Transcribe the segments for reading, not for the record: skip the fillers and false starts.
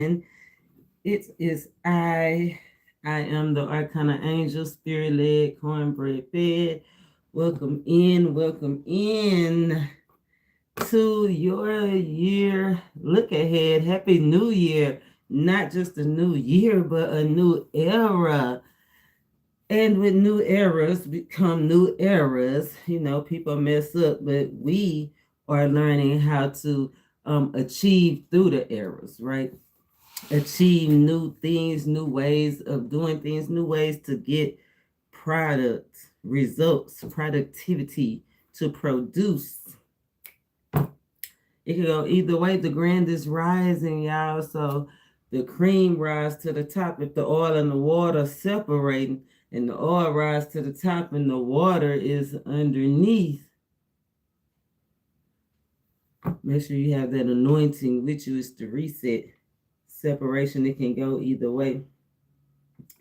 It is I am the Arcana Angel, Spirit led, cornbread fed. Welcome in to your year. Look ahead. Happy New Year. Not just a new year, but a new era. And with new eras become new eras. People mess up, but we are learning how to achieve through the eras, right? Achieve new things, new ways of doing things, new ways to get product results, productivity to produce. It can go either way. The grand is rising, y'all. So the cream rise to the top if the oil and the water separating, and the oil rise to the top and the water is underneath. Make sure you have that anointing with you. It's the reset. Separation, it can go either way.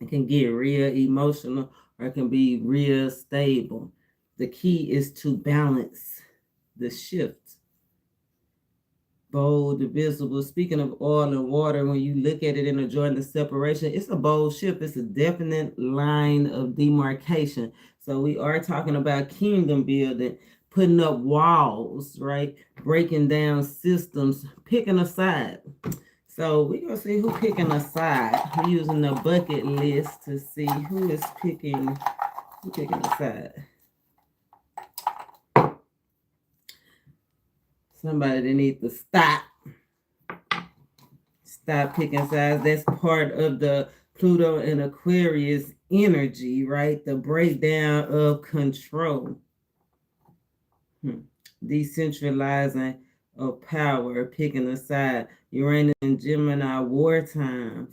It can get real emotional or it can be real stable. The key is to balance the shift. Bold, visible. Speaking of oil and water, when you look at it and enjoying the separation, it's a bold shift. It's a definite line of demarcation. So we are talking about kingdom building, putting up walls, right? Breaking down systems, picking a side. So we're going to see who picking a side. We're using the bucket list to see who picking a side. Somebody that needs to stop picking sides. That's part of the Pluto and Aquarius energy, right? The breakdown of control. Decentralizing of power, picking a side. Uranus and Gemini, war times.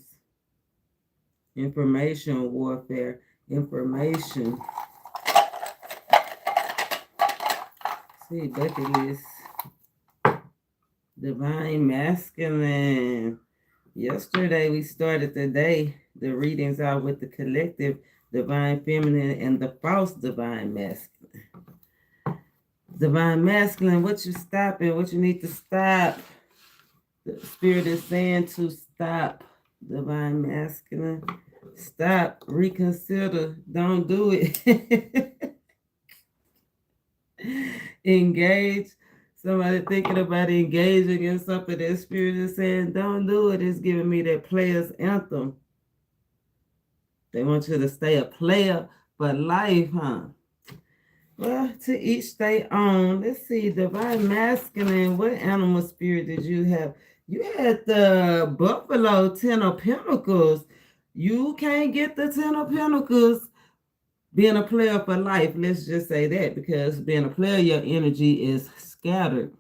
Information warfare. Information. See, bucket list. Divine masculine. Yesterday we started the day. The readings are with the collective divine feminine and the false divine masculine. Divine masculine, what you stopping, what you need to stop. The spirit is saying to stop. Divine masculine, stop, reconsider, don't do it. Engage. Somebody thinking about engaging in something that spirit is saying, don't do it. It's giving me that player's anthem. They want you to stay a player for life, huh? Well, to each their own. Let's see, divine masculine. What animal spirit did you have? You had the buffalo, 10 of pentacles. You can't get the 10 of pentacles being a player for life. Let's just say that, because being a player, your energy is scattered.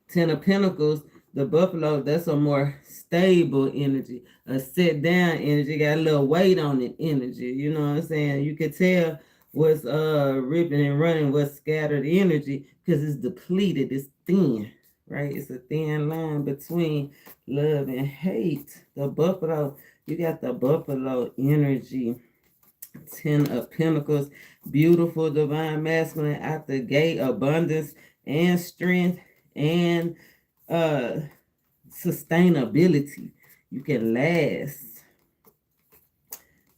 10 of pentacles, the buffalo, that's a more stable energy. A sit down energy, got a little weight on it energy. You know what I'm saying? You could tell what's ripping and running, what's scattered energy, because it's depleted, it's thin, right? It's a thin line between love and hate. The buffalo, you got the buffalo energy. 10 of pentacles, beautiful divine masculine out the gate, abundance and strength and sustainability. You can last.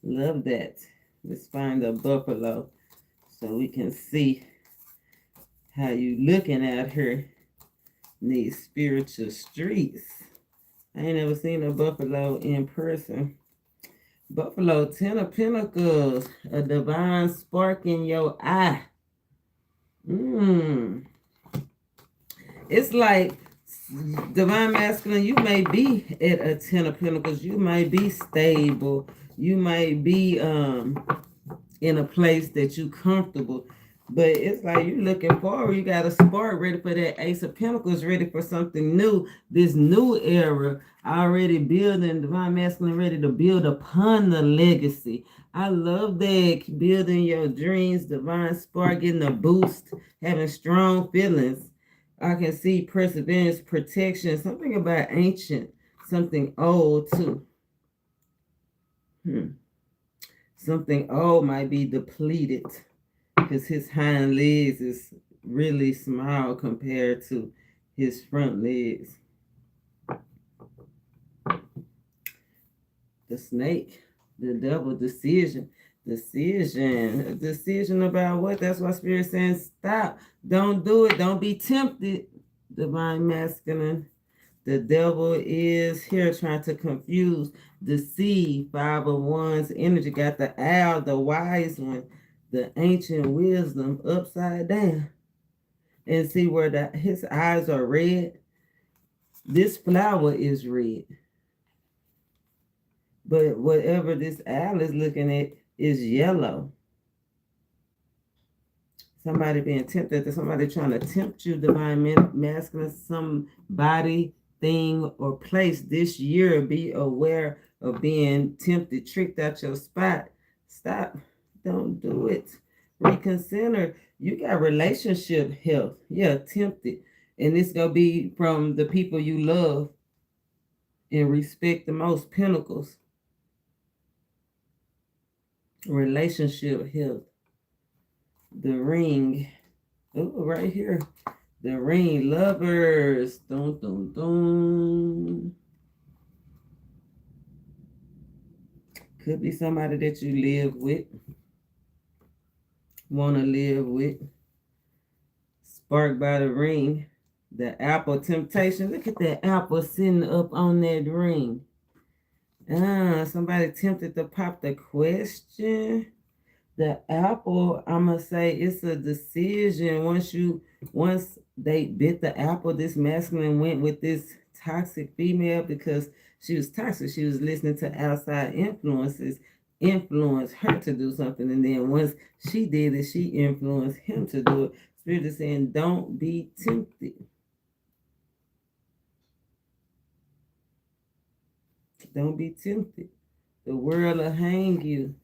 Love that. Let's find a buffalo so we can see how you looking at her in these spiritual streets. I ain't never seen a buffalo in person. Buffalo, 10 of pentacles, a divine spark in your eye. It's like divine masculine, you may be at a 10 of pentacles. You might be stable. You might be in a place that you comfortable. But it's like you looking forward. You got a spark ready for that Ace of Pentacles, ready for something new. This new era, already building, divine masculine, ready to build upon the legacy. I love that. Building your dreams, divine spark, getting a boost, having strong feelings. I can see perseverance, protection, something about ancient, something old too. Something old might be depleted, because his hind legs is really small compared to his front legs. The snake, the devil, decision about what? That's why Spirit saying stop. Don't do it. Don't be tempted. Divine masculine. The devil is here trying to confuse, deceive. 5 of Wands energy got the owl, the wise one, the ancient wisdom upside down. And see where his eyes are red. This flower is red. But whatever this owl is looking at is yellow. Somebody being tempted, somebody trying to tempt you, divine masculine, somebody, thing, or place this year. Be aware of being tempted, tricked out your spot. Stop. Don't do it. Reconsider. You got relationship health. Yeah, tempted. And it's going to be from the people you love and respect the most. Pentacles. Relationship health. The ring. Oh, right here. The ring. Lovers. Dun, dun, dun. Could be somebody that you live with. Want to live with. Sparked by the ring. The apple temptation. Look at that apple sitting up on that ring. Somebody tempted to pop the question. The apple, I'm going to say it's a decision. Once they bit the apple, this masculine went with this toxic female because she was toxic. She was listening to outside influences, influenced her to do something. And then once she did it, she influenced him to do it. Spirit is saying, don't be tempted. Don't be tempted. The world will hang you.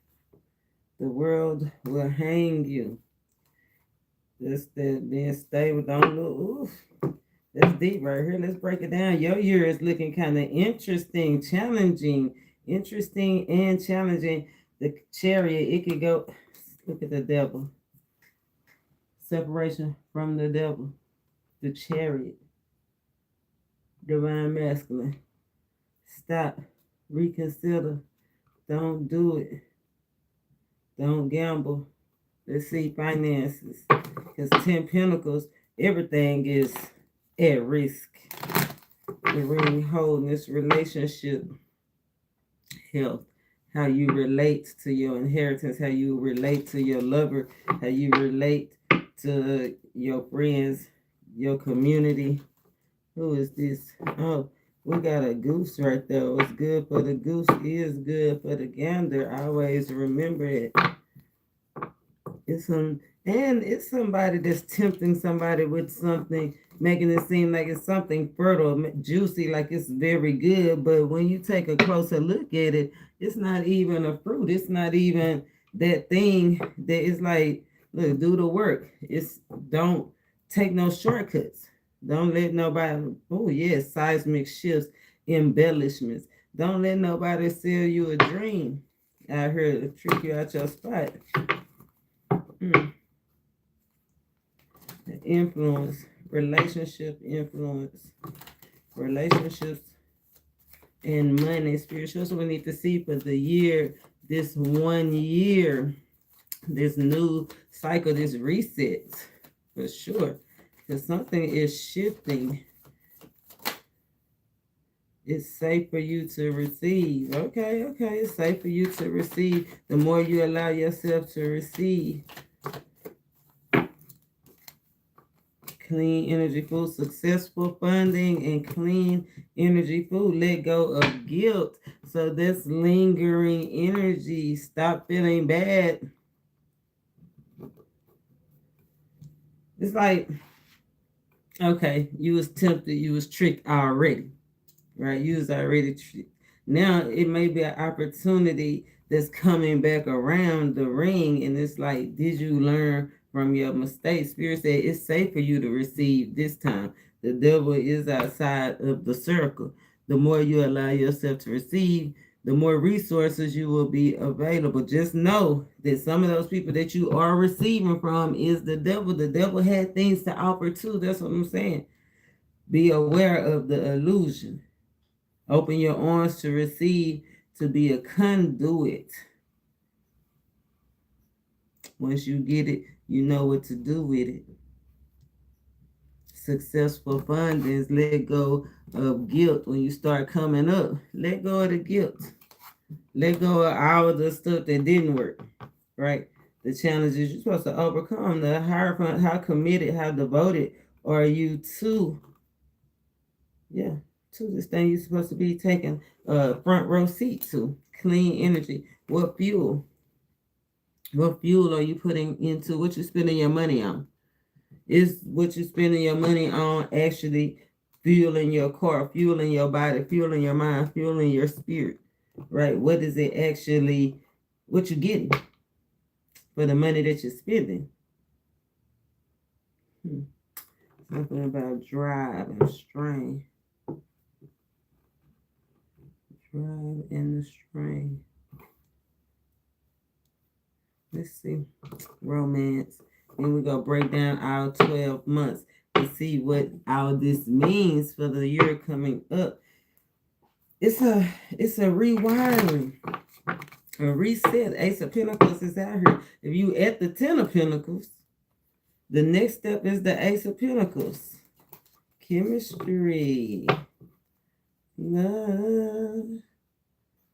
The world will hang you. Just that being stable. Don't look. Oof. That's deep right here. Let's break it down. Your year is looking kind of interesting, challenging. Interesting and challenging. The Chariot, it could go. Look at the devil. Separation from the devil. The Chariot. Divine masculine. Stop. Reconsider. Don't do it. Don't gamble. Let's see finances. Because 10 Pentacles, everything is at risk. The ring holding this relationship. Health. How you relate to your inheritance. How you relate to your lover. How you relate to your friends. Your community. Who is this? Oh, we got a goose right there. What's good for the goose is good for the gander. Always remember it. It's somebody that's tempting somebody with something, making it seem like it's something fertile, juicy, like it's very good. But when you take a closer look at it, it's not even a fruit. It's not even that thing that is like, look, do the work. Don't take no shortcuts. Don't let nobody, seismic shifts, embellishments. Don't let nobody sell you a dream out here to trick you out your spot. Influence, relationship influence, relationships and money, spiritual. So we need to see for the year, this 1 year, this new cycle, this reset, for sure. Because something is shifting. It's safe for you to receive. Okay. It's safe for you to receive. The more you allow yourself to receive. Clean energy food, successful funding, and clean energy food. Let go of guilt. So this lingering energy. Stop feeling bad. It's like, okay, you was tempted, you was tricked already, right? You was already tricked. Now it may be an opportunity that's coming back around the ring, and it's like, did you learn from your mistakes? Spirit said it's safe for you to receive this time. The devil is outside of the circle. The more you allow yourself to receive, the more resources you will be available. Just know that some of those people that you are receiving from is the devil. The devil had things to offer too. That's what I'm saying. Be aware of the illusion. Open your arms to receive, to be a conduit. Once you get it, you know what to do with it. Successful fundings, let go of guilt when you start coming up. Let go of the guilt. Let go of all the stuff that didn't work, right? The challenges you're supposed to overcome. The how committed, how devoted are you to, to this thing you're supposed to be taking front row seat to? Clean energy. What fuel? What fuel are you putting into what you're spending your money on? Is what you're spending your money on actually fueling your car, fueling your body, fueling your mind, fueling your spirit, right? What is it actually, what you're getting for the money that you're spending? Something about drive and strain. Drive and the strain. Let's see. Romance. And we're going to break down our 12 months to see what all this means for the year coming up. It's a rewiring, a reset. Ace of Pentacles is out here. If you at the 10 of Pentacles, the next step is the Ace of Pentacles. Chemistry. Love.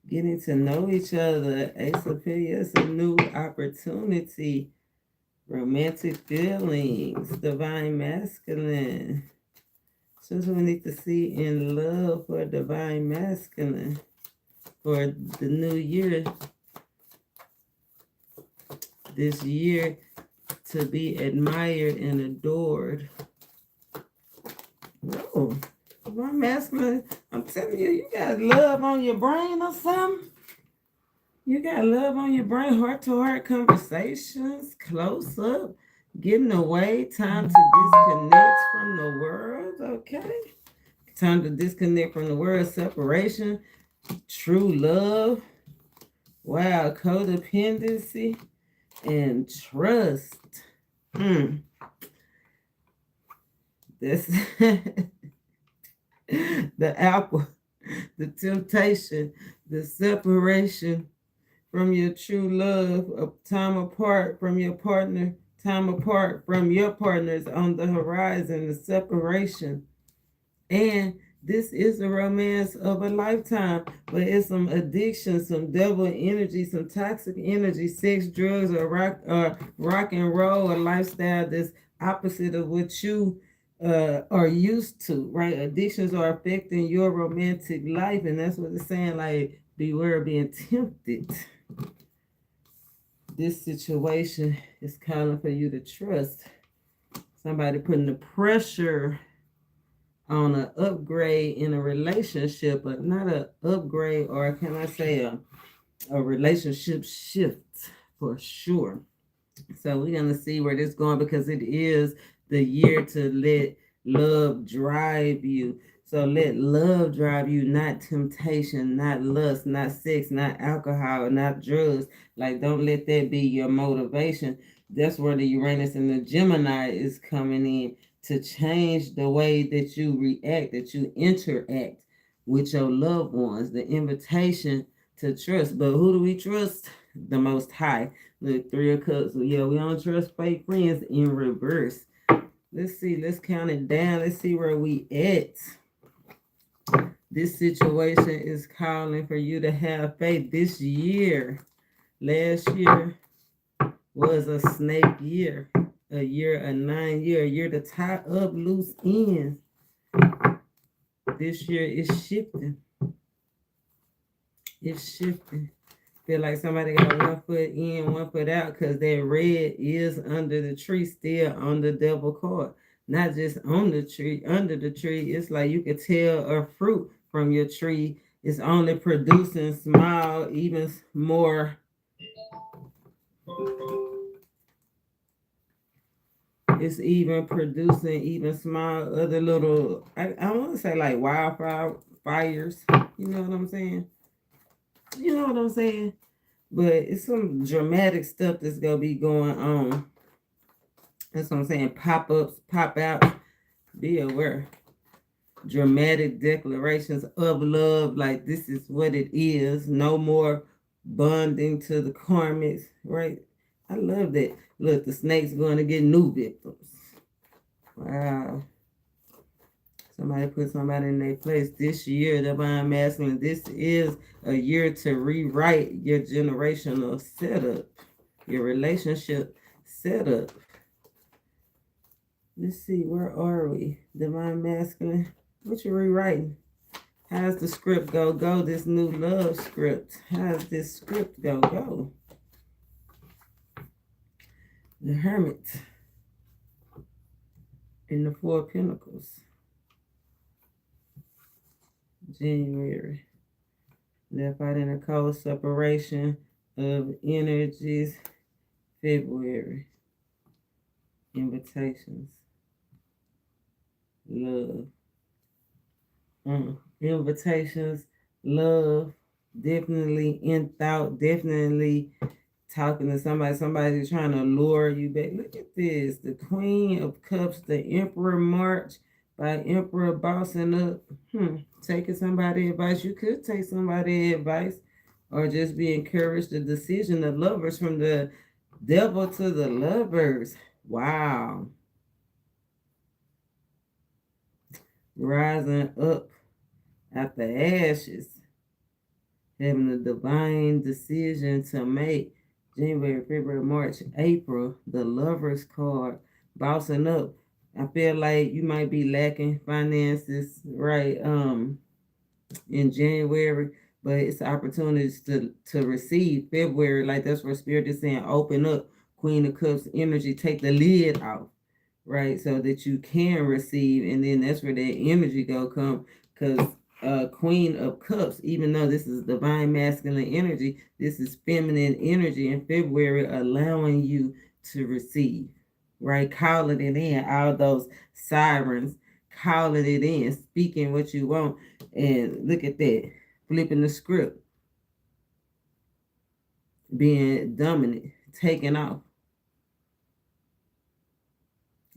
Getting to know each other. Ace of Pentacles, a new opportunity. Romantic feelings. Divine masculine. So we need to see in love for divine masculine for the new year. This year to be admired and adored. Oh, divine masculine. I'm telling you, you got love on your brain or something. You got love on your brain, heart-to-heart conversations, close up, getting away, time to disconnect from the world, okay? Time to disconnect from the world, separation, true love, wow, codependency, and trust. This the apple, the temptation, the separation from your true love, a time apart from your partner, time apart from your partners on the horizon, the separation. And this is the romance of a lifetime, but it's some addiction, some devil energy, some toxic energy, sex, drugs, or rock and roll, a lifestyle that's opposite of what you are used to, right? Addictions are affecting your romantic life, and that's what it's saying, like, beware of being tempted. This situation is calling for you to trust. Somebody putting the pressure on an upgrade in a relationship, but not an upgrade, or can I say a relationship shift for sure. So we're going to see where this is going, because it is the year to let love drive you. So let love drive you, not temptation, not lust, not sex, not alcohol, not drugs. Like, don't let that be your motivation. That's where the Uranus and the Gemini is coming in to change the way that you react, that you interact with your loved ones. The invitation to trust. But who do we trust? The Most High. Look, 3 of Cups. Yeah, we don't trust fake friends in reverse. Let's see. Let's count it down. Let's see where we at. This situation is calling for you to have faith. This year, last year was a snake year, a year, a 9-year, a year to tie up loose ends. This year is shifting. It's shifting. Feel like somebody got one foot in, one foot out, because that red is under the tree, still on the devil card. Not just on the tree, under the tree. It's like you could tell a fruit from your tree is only producing small, even more. It's even producing even small other little, I want to say like wildfire fires. You know what I'm saying? You know what I'm saying? But it's some dramatic stuff that's going to be going on. That's what I'm saying. Pop-ups, pop-outs. Be aware. dramatic declarations of love, like this is what it is. No more bonding to the karmics, right? I love that. Look, the snake's going to get new victims. Wow. Somebody put somebody in their place. This year, divine masculine, this is a year to rewrite your generational setup, your relationship setup. Let's see, where are we? Divine masculine. What you rewriting? How's the script go? This new love script. How's this script go? The Hermit in the Four of Pentacles. January. Left out in a cold separation of energies. February. Invitations. Love. Invitations. Love. Definitely in thought. Definitely talking to somebody trying to lure you back. Look at this. The Queen of Cups, the Emperor March by Emperor bossing up. Taking somebody's advice. You could take somebody's advice or just be encouraged. The decision of Lovers, from the Devil to the Lovers. Wow. Rising up after ashes. Having a divine decision to make. January, February, March, April, the Lovers card, bossing up. I feel like you might be lacking finances, right? In January, but it's opportunities to receive. February, like that's where Spirit is saying, open up. Queen of Cups energy, take the lid off, right? So that you can receive, and then that's where that energy come, because Queen of Cups, even though this is divine masculine energy, this is feminine energy in February, allowing you to receive, right? Calling it in, all those sirens, calling it in, speaking what you want. And look at that, flipping the script, being dominant, taking off.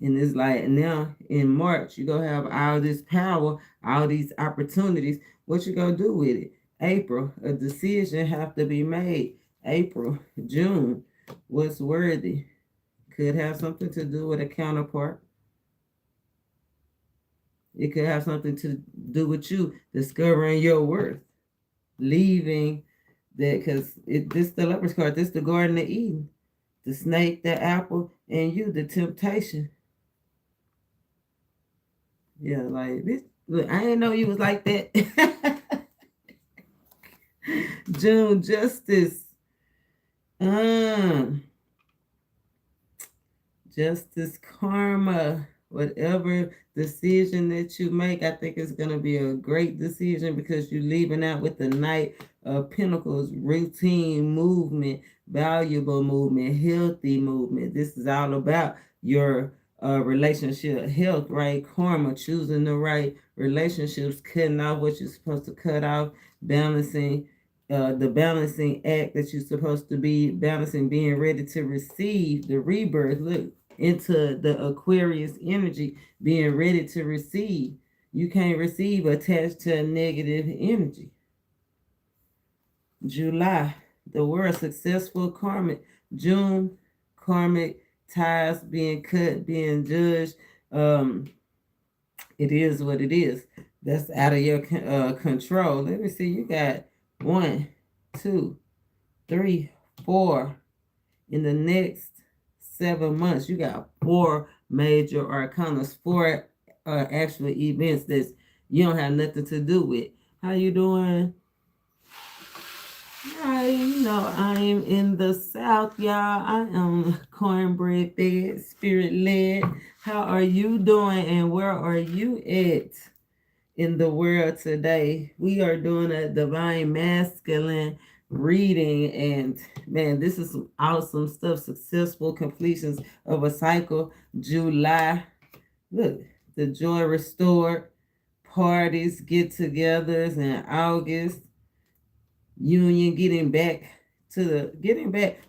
And it's like now in March, you're going to have all this power, all these opportunities. What you going to do with it? April, a decision have to be made. April, June, what's worthy? Could have something to do with a counterpart. It could have something to do with you discovering your worth. Leaving that, because this the Lover's card, this the Garden of Eden. The snake, the apple, and you, the temptation. Yeah, like this. Look, I didn't know you was like that. June, justice. Justice, karma. Whatever decision that you make, I think it's going to be a great decision, because you're leaving out with the Knight of Pentacles, routine movement, valuable movement, healthy movement. This is all about your relationship health, right? Karma, choosing the right relationships, cutting off what you're supposed to cut off, balancing the balancing act that you're supposed to be balancing, being ready to receive the rebirth. Look, into the Aquarius energy, being ready to receive. You can't receive attached to a negative energy. July, the World, successful karmic. June, karmic ties being cut, being judged. It is what it is. That's out of your control. Let me see. You got 1, 2, 3, 4. In the next 7 months, you got 4 major arcanas, 4 actual events that you don't have nothing to do with. How you doing? Hi, I am in the South, y'all. I am cornbread fed, spirit led. How are you doing, and where are you at in the world today? We are doing a divine masculine reading, and man, this is some awesome stuff. Successful completions of a cycle. July, look, the joy restored, parties, get-togethers in August, union, getting back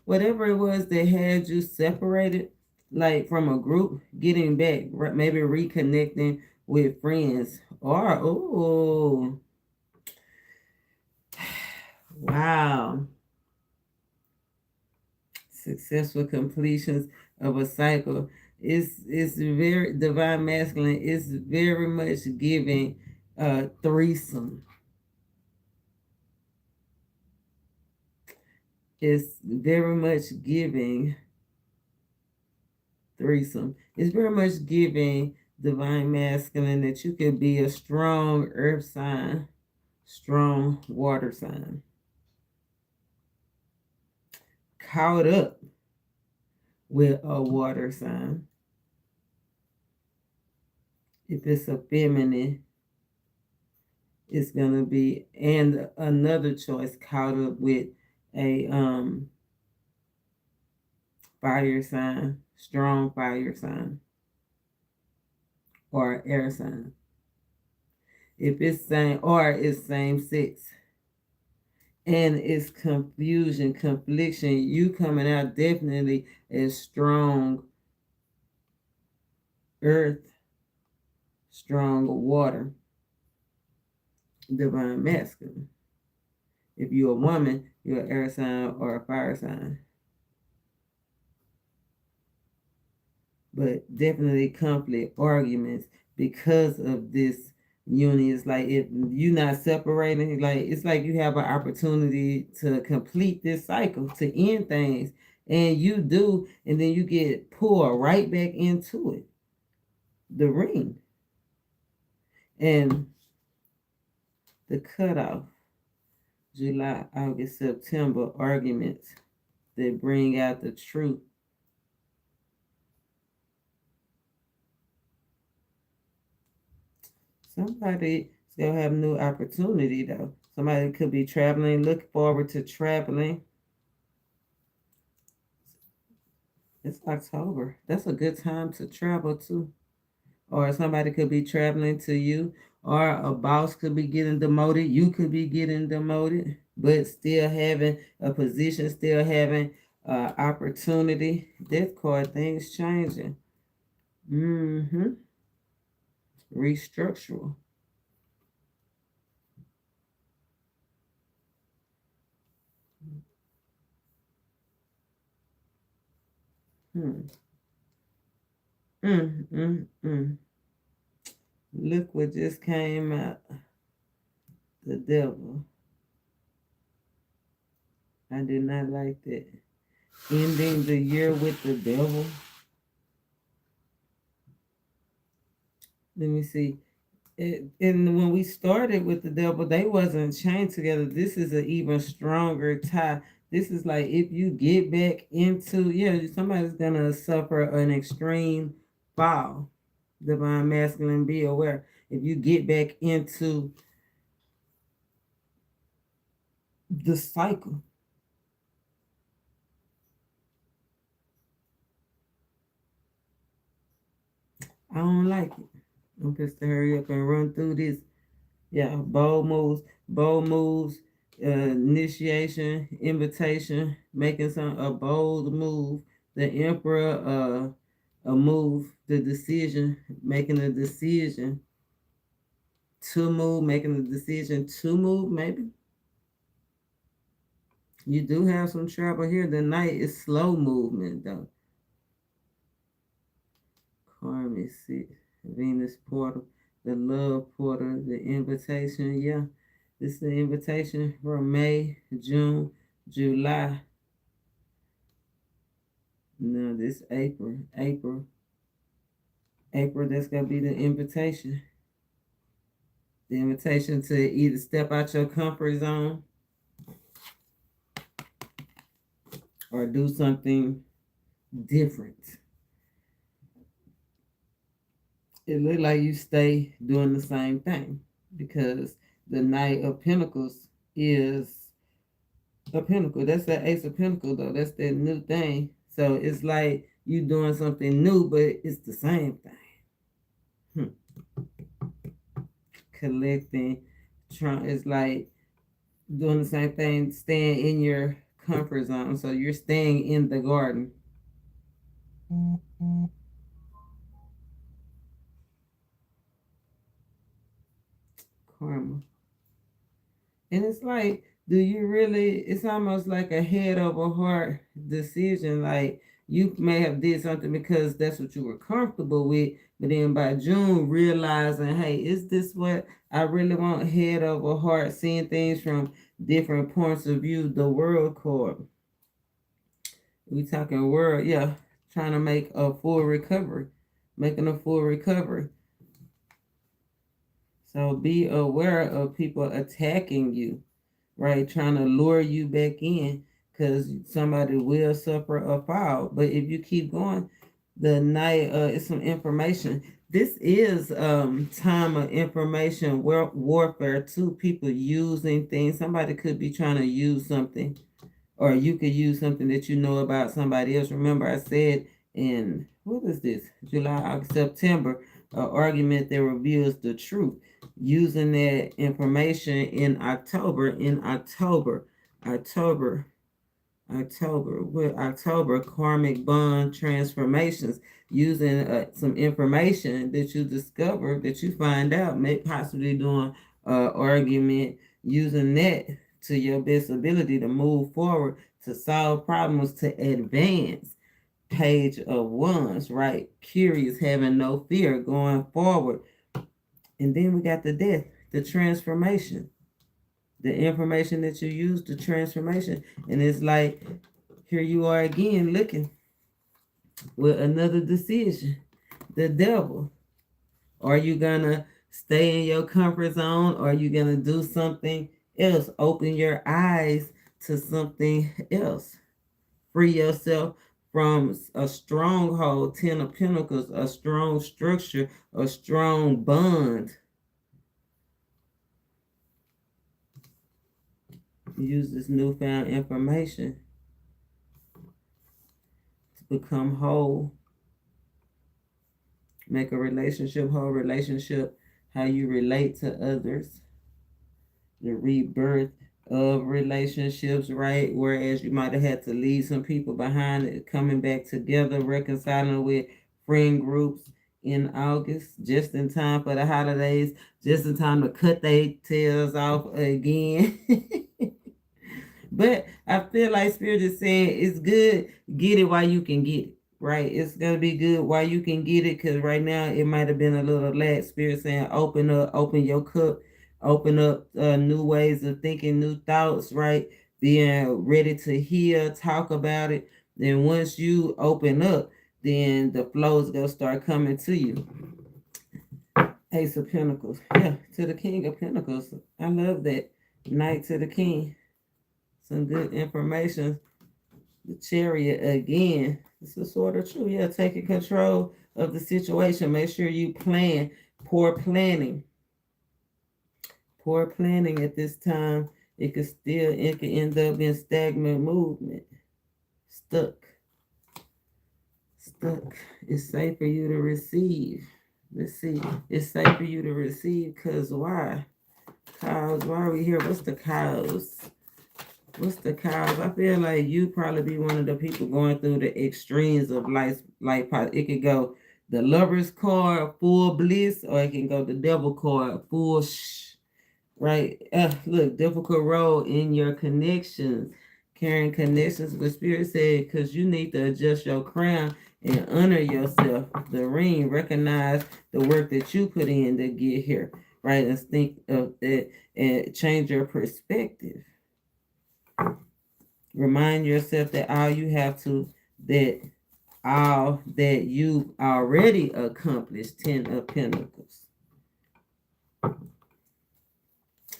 whatever it was that had you separated, like from a group, getting back, maybe reconnecting with friends, or wow, successful completions of a cycle. It's very divine masculine. It's very much giving threesome. It's very much giving threesome. It's very much giving divine masculine that you could be a strong earth sign, strong water sign, caught up with a water sign. If it's a feminine, it's gonna be, and another choice, caught up with a fire sign, strong fire sign, or air sign. If it's same sex, and it's confusion, confliction, you coming out definitely as strong earth, strong water, divine masculine. If you're a woman, you're an air sign or a fire sign. But definitely conflict, arguments because of this union. It's like if you're not separating, like it's like you have an opportunity to complete this cycle, to end things, and you do, and then you get pulled right back into it, the ring, and the cutoff. July, August, September arguments that bring out the truth. Somebody's gonna have new opportunity though. Somebody could be traveling, look forward to traveling. It's October. That's a good time to travel too. Or somebody could be traveling to you, or a boss could be getting demoted. You could be getting demoted, but still having a position, still having opportunity. Death card, things changing. Mm-hmm. Restructural. Hmm. Look what just came out. The devil. I did not like that. Ending the year with the devil. Let me see. And when we started with the devil, they wasn't chained together. This is an even stronger tie. This is like if you get back into, somebody's gonna suffer an extreme fall. Divine masculine, be aware. If you get back into the cycle, I don't like it. I'm just to hurry up and run through this. Yeah, bold moves, initiation, invitation, making a bold move. The emperor, a move, the decision, making a decision to move, making a decision to move. Maybe you do have some travel here. The night is slow movement though. Karmic six, Venus portal, the love portal, the invitation. Yeah, this is the invitation for May, June, July. No, this April. That's gonna be the invitation. The invitation to either step out your comfort zone or do something different. It look like you stay doing the same thing because the Knight of Pentacles is a pinnacle. That's the Ace of Pentacles though. That's that new thing. So it's like you doing something new, but it's the same thing. Collecting, trying. It's like doing the same thing, staying in your comfort zone. So you're staying in the garden. karma. And it's like, do you really, it's almost like a head over heart decision. Like you may have did something because that's what you were comfortable with, but then by June realizing, hey, is this what I really want? Head over heart, seeing things from different points of view. The world card. We talking world, yeah, trying to make a full recovery, making a full recovery. So be aware of people attacking you, right? Trying to lure you back in because somebody will suffer a fall. But if you keep going, the night is some information. This is time of information warfare too. People using things. Somebody could be trying to use something, or you could use something that you know about somebody else. Remember, I said in what is this? July, August, September, an argument that reveals the truth. Using that information in October, with October karmic bond transformations, using some information that you discover, that you find out, may possibly doing argument, using that to your best ability to move forward, to solve problems, to advance. Page of Wands, right? Curious, having no fear, going forward. And then we got the death, the transformation, the information that you use, the transformation. And it's like, here you are again looking with another decision. The devil. Are you gonna stay in your comfort zone? Or are you gonna do something else? Open your eyes to something else. Free yourself from a stronghold, 10 of Pentacles, a strong structure, a strong bond. Use this newfound information to become whole. Make a relationship whole. Relationship, how you relate to others. The rebirth of relationships, right? Whereas you might have had to leave some people behind, coming back together, reconciling with friend groups in August, just in time for the holidays, just in time to cut their tails off again. But I feel like Spirit is saying it's good, get it while you can get it, right? It's going to be good while you can get it, because right now it might have been a little lax. Spirit saying open up, open your cup, open up new ways of thinking, new thoughts, right? Being ready to hear, talk about it. Then once you open up, then the flow is going to start coming to you. Ace of Pentacles. Yeah, to the King of Pentacles. I love that. Knight to the King. Some good information. The Chariot again. This is sort of true. Yeah, taking control of the situation. Make sure you plan. Poor planning. Poor planning at this time. It could end up in stagnant movement. Stuck. It's safe for you to receive. Let's see. It's safe for you to receive because why? Cause why are we here? What's the cause? What's the cause? I feel like you probably be one of the people going through the extremes of life. It could go the Lover's card, full bliss, or it can go the Devil card, full right? Look, difficult role in your connections, carrying connections with Spirit said, because you need to adjust your crown and honor yourself. The ring, recognize the work that you put in to get here, right? And think of it and change your perspective. Remind yourself that all that you've already accomplished. 10 of Pentacles.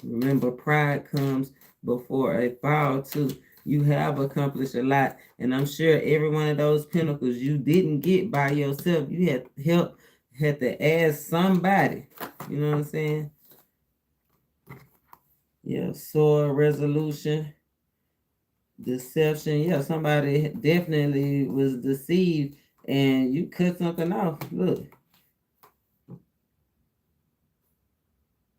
Remember, pride comes before a fall too. You have accomplished a lot, and I'm sure every one of those pentacles you didn't get by yourself. You had help, had to ask somebody. You know what I'm saying? Yeah, sword, resolution, deception. Yeah, somebody definitely was deceived, and you cut something off. Look.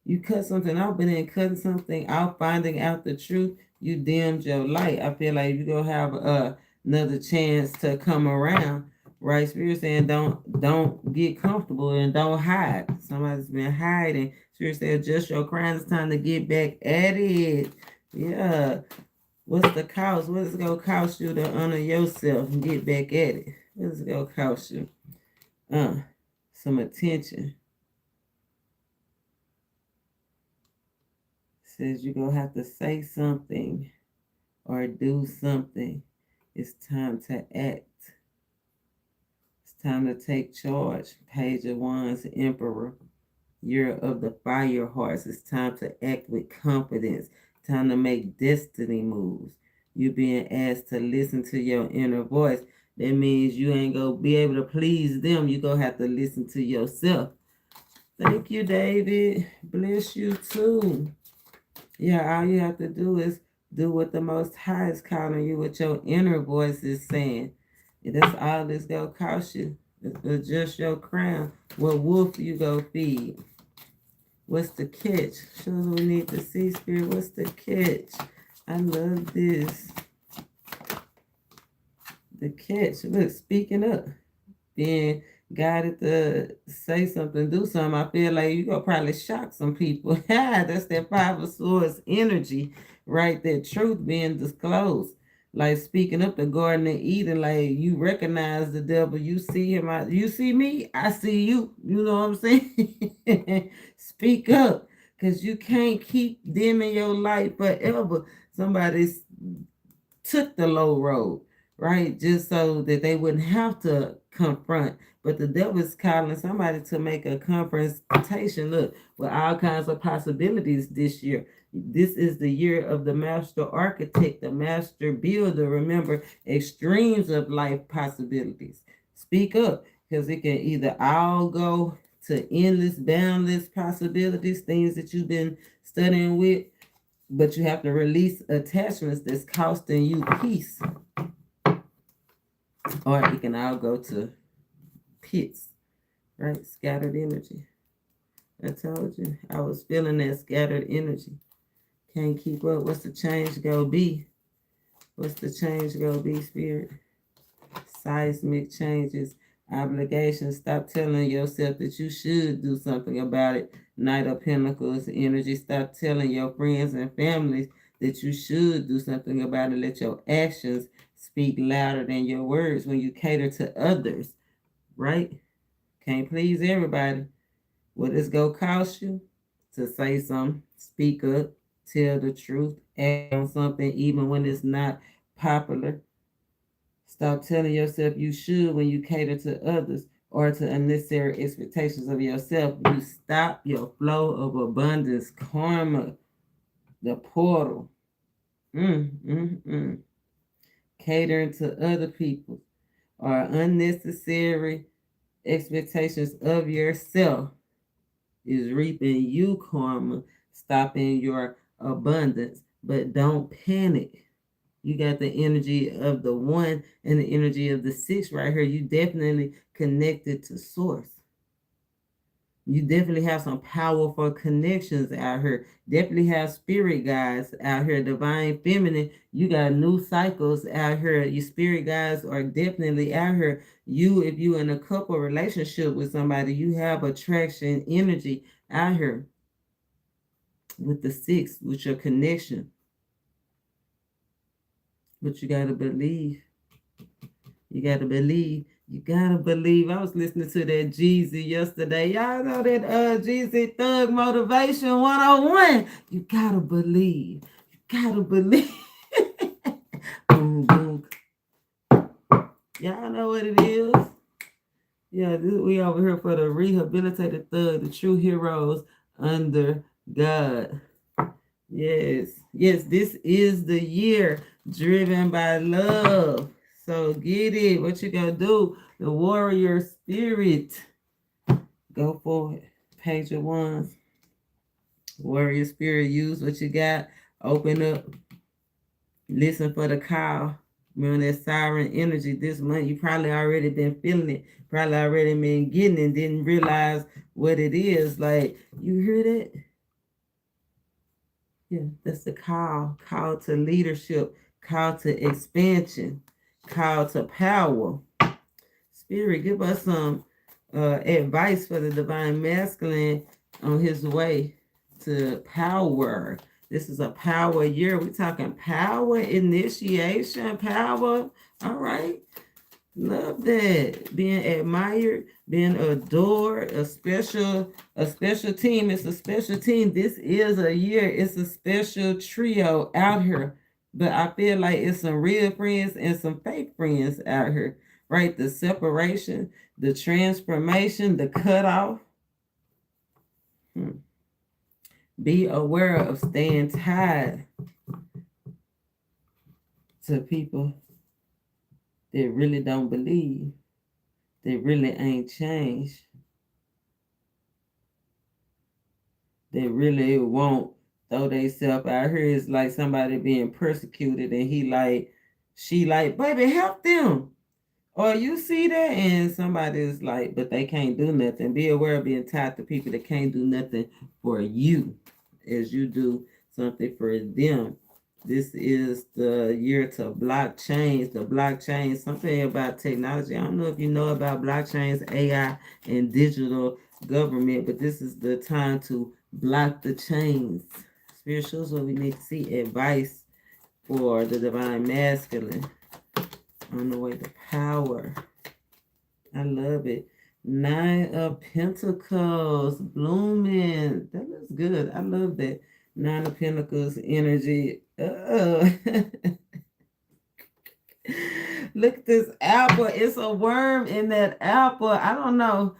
You cut something off, but then cutting something out, finding out the truth, you dimmed your light. I feel like you're gonna have another chance to come around. Right? Spirit saying don't get comfortable and don't hide. Somebody's been hiding. Spirit said, adjust your crown. It's time to get back at it. Yeah. What's the cost? What is it going to cost you to honor yourself and get back at it? What is it going to cost you? Some attention. Says you're going to have to say something or do something. It's time to act. It's time to take charge. Page of Wands, Emperor. Year of the fire hearts. It's time to act with confidence. Time to make destiny moves. You're being asked to listen to your inner voice. That means you ain't going to be able to please them. You're going to have to listen to yourself. Thank you, David. Bless you too. Yeah, all you have to do is do what the Most High is calling you, what your inner voice is saying. And that's all this going to cost you. Adjust your crown. What wolf you go feed? What's the catch? Shows we need to see, Spirit. What's the catch? I love this. The catch. Look, speaking up. Being guided to say something, do something. I feel like you're going to probably shock some people. That's that Five of Swords energy, right? That truth being disclosed. Like speaking up the Garden of Eden, like you recognize the devil, you see him, you see me, I see you. You know what I'm saying? Speak up, because you can't keep dimming your light forever. Somebody took the low road, right? Just so that they wouldn't have to confront. But the devil is calling somebody to make a confrontation. Look, with all kinds of possibilities this year. This is the year of the master architect, the master builder. Remember, extremes of life possibilities. Speak up, because it can either all go to endless, boundless possibilities, things that you've been studying with, but you have to release attachments that's costing you peace. Or it can all go to pits, right? Scattered energy. I told you, I was feeling that scattered energy. Can't keep up. What's the change gonna be? What's the change gonna be, Spirit? Seismic changes, obligations. Stop telling yourself that you should do something about it. Knight of Pentacles energy. Stop telling your friends and families that you should do something about it. Let your actions speak louder than your words when you cater to others, right? Can't please everybody. What is gonna cost you? To say something, speak up, tell the truth, act on something even when it's not popular. Stop telling yourself you should when you cater to others or to unnecessary expectations of yourself. You stop your flow of abundance, karma, the portal. Catering to other people or unnecessary expectations of yourself is reaping you karma, stopping your abundance. But don't panic. You got the energy of the 1 and the energy of the 6 right here. You definitely connected to source. You definitely have some powerful connections out here. Definitely have spirit guides out here. Divine feminine. You got new cycles out here. Your spirit guides are definitely out here. You, if you in a couple relationship with somebody, you have attraction energy out here with the 6, with your connection. But you got to believe. You got to believe. You got to believe. I was listening to that Jeezy yesterday. Y'all know that Jeezy Thug Motivation 101. You got to believe. You got to believe. Boom, boom. Y'all know what it is. Yeah, we over here for the rehabilitated thug, the true heroes under God. Yes, this is the year driven by love. So get it. What you gonna do? The warrior spirit. Go for it. Page of Wands. Warrior spirit. Use what you got. Open up. Listen for the call. Remember that siren energy this month. You probably already been feeling it. Probably already been getting it. Didn't realize what it is. Like, you hear that? Yeah, that's the call. Call to leadership. Call to expansion. Call to power. Spirit, give us some advice for the divine masculine on his way to power. This is a power year. We're talking power, initiation, power. All right. Love that. Being admired, being adored, a special team. It's a special team. This is a year. It's a special trio out here. But I feel like it's some real friends and some fake friends out here. Right? The separation, the transformation, the cutoff. Be aware of staying tied to people that really don't believe, that really ain't changed, that really won't throw themselves out here. It's like somebody being persecuted and she like, baby, help them. Or you see that and somebody is like, but they can't do nothing. Be aware of being tied to people that can't do nothing for you as you do something for them. This is the year to blockchains. The blockchain, something about technology. I don't know if you know about blockchains, AI, and digital government, but this is the time to block the chains. Spirituals, what we need to see advice for the divine masculine on the way to power. I love it. Nine of Pentacles blooming. That looks good. I love that. Nine of Pentacles energy. Look at this apple. It's a worm in that apple. I don't know.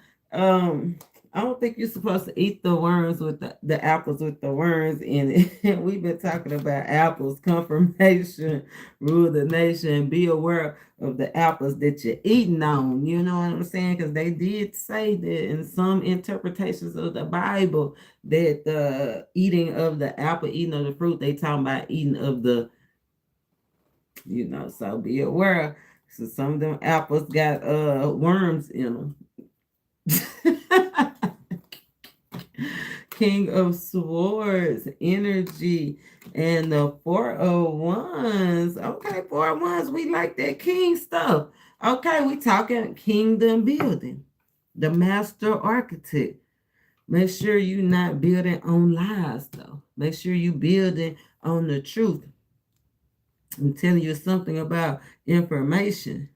I don't think you're supposed to eat the worms with the apples with the worms in it. We've been talking about apples, confirmation, rule the nation, be aware of the apples that you're eating on. You know what I'm saying? Because they did say that in some interpretations of the Bible that the eating of the apple, eating of the fruit, they talking about eating of the, so be aware. So some of them apples got worms in them. King of Swords energy and the Four of Wands. Okay, Four of Wands, we like that king stuff. Okay, we talking kingdom building. The master architect. Make sure you're not building on lies, though. Make sure you building on the truth. I'm telling you something about information.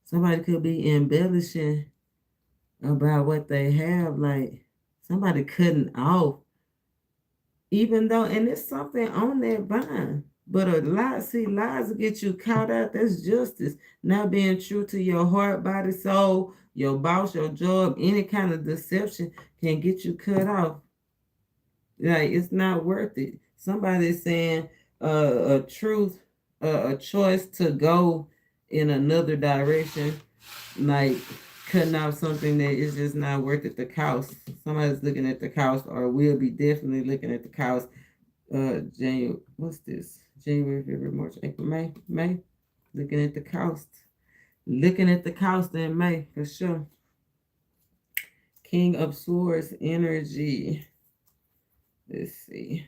Somebody could be embellishing about what they have, like somebody cutting off, even though, and it's something on that vine. But a lie, see, lies will get you caught out. That's justice. Not being true to your heart, body, soul, your boss, your job, any kind of deception can get you cut off. Like it's not worth it. Somebody's saying a truth, a choice to go in another direction, like cutting off something that is just not worth it. The cost. Somebody's looking at the cost, or will be definitely looking at the cost. January. What's this? January, February, March, April, May. Looking at the cost. Looking at the cost in May for sure. King of Swords energy. Let's see.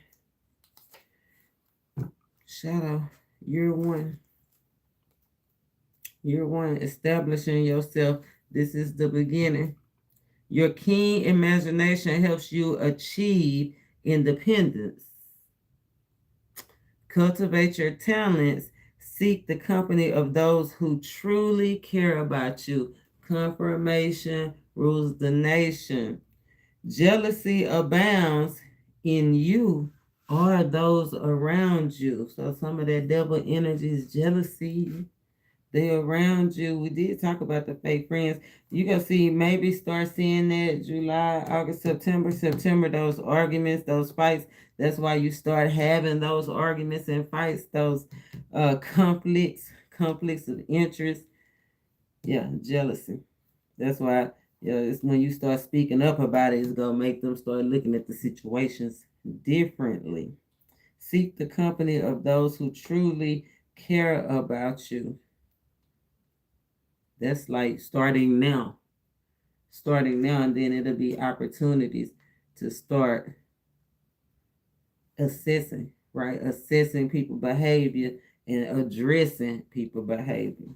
Shadow, year one. Year one, establishing yourself. This is the beginning. Your keen imagination helps you achieve independence. Cultivate your talents. Seek the company of those who truly care about you. Confirmation rules the nation. Jealousy abounds in you or those around you. So some of that devil energy is jealousy. They around you. We did talk about the fake friends. You can see, maybe start seeing that July, August, September, those arguments, those fights. That's why you start having those arguments and fights, those conflicts of interest. Yeah, jealousy. That's why, it's when you start speaking up about it, it's going to make them start looking at the situations differently. Seek the company of those who truly care about you. That's like starting now, and then it'll be opportunities to start assessing, right? Assessing people behavior and addressing people behavior.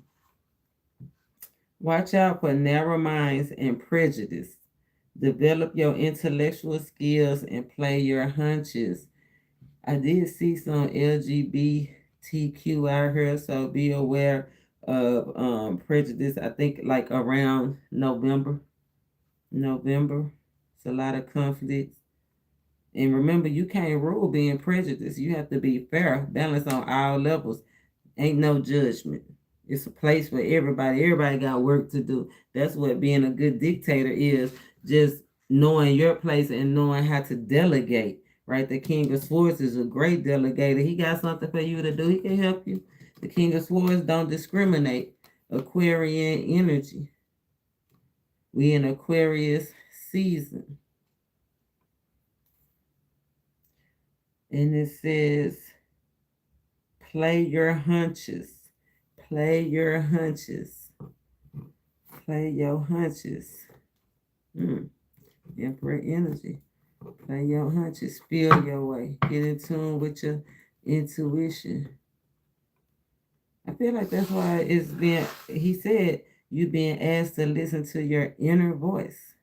Watch out for narrow minds and prejudice. Develop your intellectual skills and play your hunches. I did see some LGBTQ out here, so be aware of prejudice. I think like around November. It's a lot of conflicts. And remember, you can't rule being prejudiced. You have to be fair, balanced on all levels. Ain't no judgment. It's a place for everybody. Everybody got work to do. That's what being a good dictator is. Just knowing your place and knowing how to delegate. Right? The King of Swords is a great delegator. He got something for you to do. He can help you. The King of Swords don't discriminate. Aquarian energy. We in Aquarius season. And it says, play your hunches. Play your hunches. Play your hunches. Emperor energy. Play your hunches. Feel your way. Get in tune with your intuition. I feel like that's why it's been, he said, you being asked to listen to your inner voice.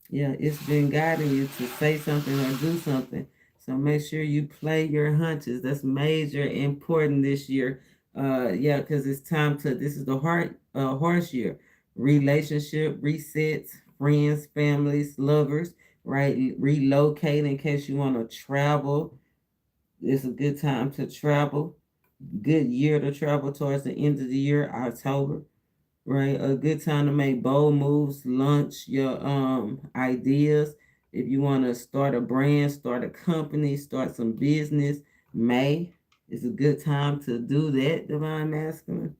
Yeah, it's been guiding you to say something or do something. So make sure you play your hunches. That's major important this year. Yeah, because it's time to, this is the horse year. Relationship resets, friends, families, lovers, right? Relocate in case you want to travel. It's a good time to travel. Good year to travel towards the end of the year, October, right? A good time to make bold moves, launch your ideas. If you want to start a brand, start a company, start some business, May is a good time to do that, divine masculine.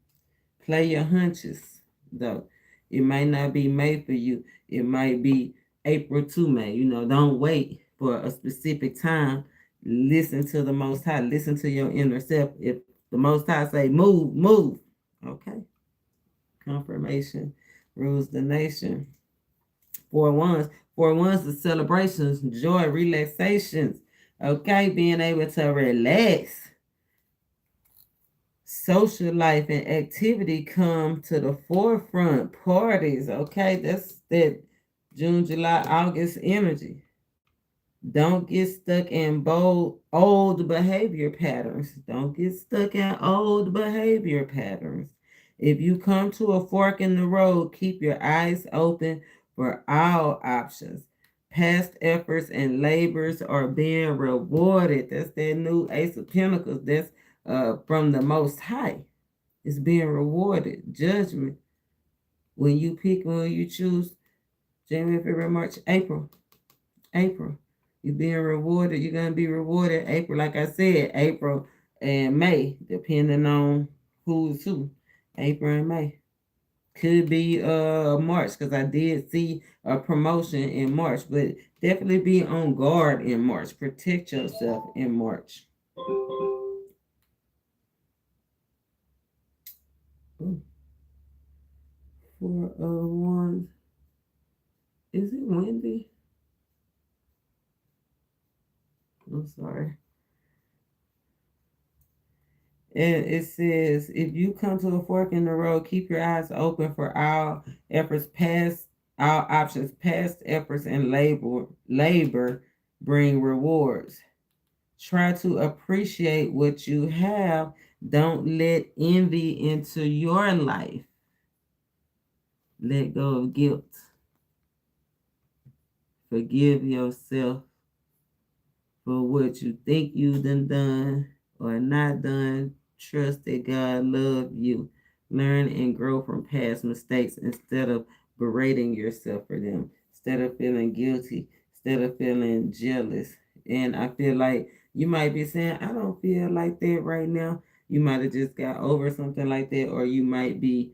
Play your hunches, though. It might not be May for you. It might be April to May. You know, don't wait for a specific time. Listen to the Most High. Listen to your inner self. If the Most High say move, move. Okay. Confirmation rules the nation. Four ones. Four ones, the celebrations, joy, relaxations. Okay, being able to relax. Social life and activity come to the forefront. Parties, okay, that's that June, July, August energy. Don't get stuck in old behavior patterns. Don't get stuck in old behavior patterns. If you come to a fork in the road, keep your eyes open for all options. Past efforts and labors are being rewarded. That's that new Ace of Pentacles. That's from the Most High. It's being rewarded. Judgment. When you choose January, February, March, April. You're being rewarded. You're going to be rewarded April, like I said, April and May, depending on who's who. April and May. Could be March, because I did see a promotion in March, but definitely be on guard in March. Protect yourself in March. Ooh. 4 of Wands. Is it windy? I'm sorry. And it says, if you come to a fork in the road, keep your eyes open for all efforts past, all options, past efforts and labor bring rewards. Try to appreciate what you have. Don't let envy into your life. Let go of guilt. Forgive yourself for what you think you done or not done. Trust that God loves you. Learn and grow from past mistakes instead of berating yourself for them. Instead of feeling guilty. Instead of feeling jealous. And I feel like you might be saying, I don't feel like that right now. You might have just got over something like that, or you might be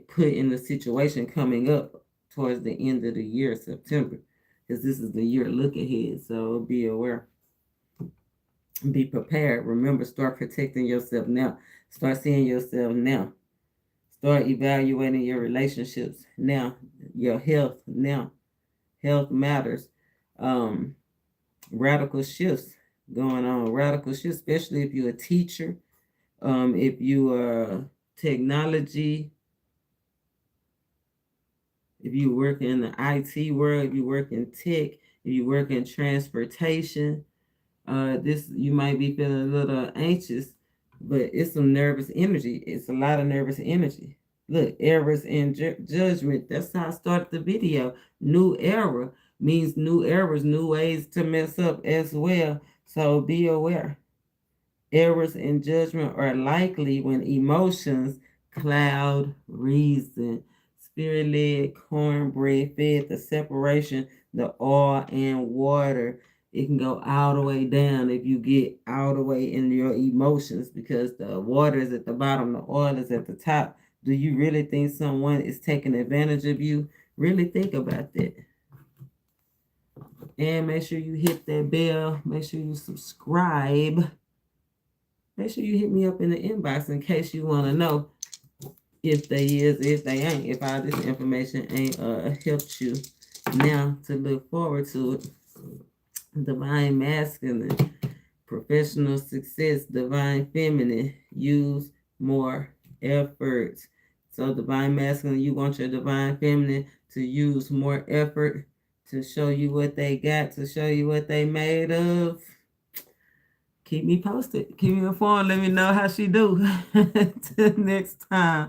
put in a situation coming up towards the end of the year, September, because this is the year look ahead. So be aware. Be prepared. Remember, start protecting yourself now. Start seeing yourself now. Start evaluating your relationships now. Your health now. Health matters. Radical shifts going on. Radical shifts, especially if you're a teacher. If you are technology, if you work in the IT world, if you work in tech, if you work in transportation, this you might be feeling a little anxious, but it's some nervous energy. It's a lot of nervous energy. Look, errors in judgment. That's how I started the video. New era means new errors, new ways to mess up as well. So be aware. Errors in judgment are likely when emotions cloud reason. Spirit led, cornbread fed, the separation, the oil and water. It can go all the way down if you get all the way in your emotions because the water is at the bottom, the oil is at the top. Do you really think someone is taking advantage of you? Really think about that. And make sure you hit that bell. Make sure you subscribe. Make sure you hit me up in the inbox in case you want to know if they is, if they ain't, if all this information ain't helped you now to look forward to it. Divine masculine, professional success, divine feminine, use more effort. So divine masculine, you want your divine feminine to use more effort to show you what they got, to show you what they made of. Keep me posted. Keep me informed. Let me know how she do. Till next time.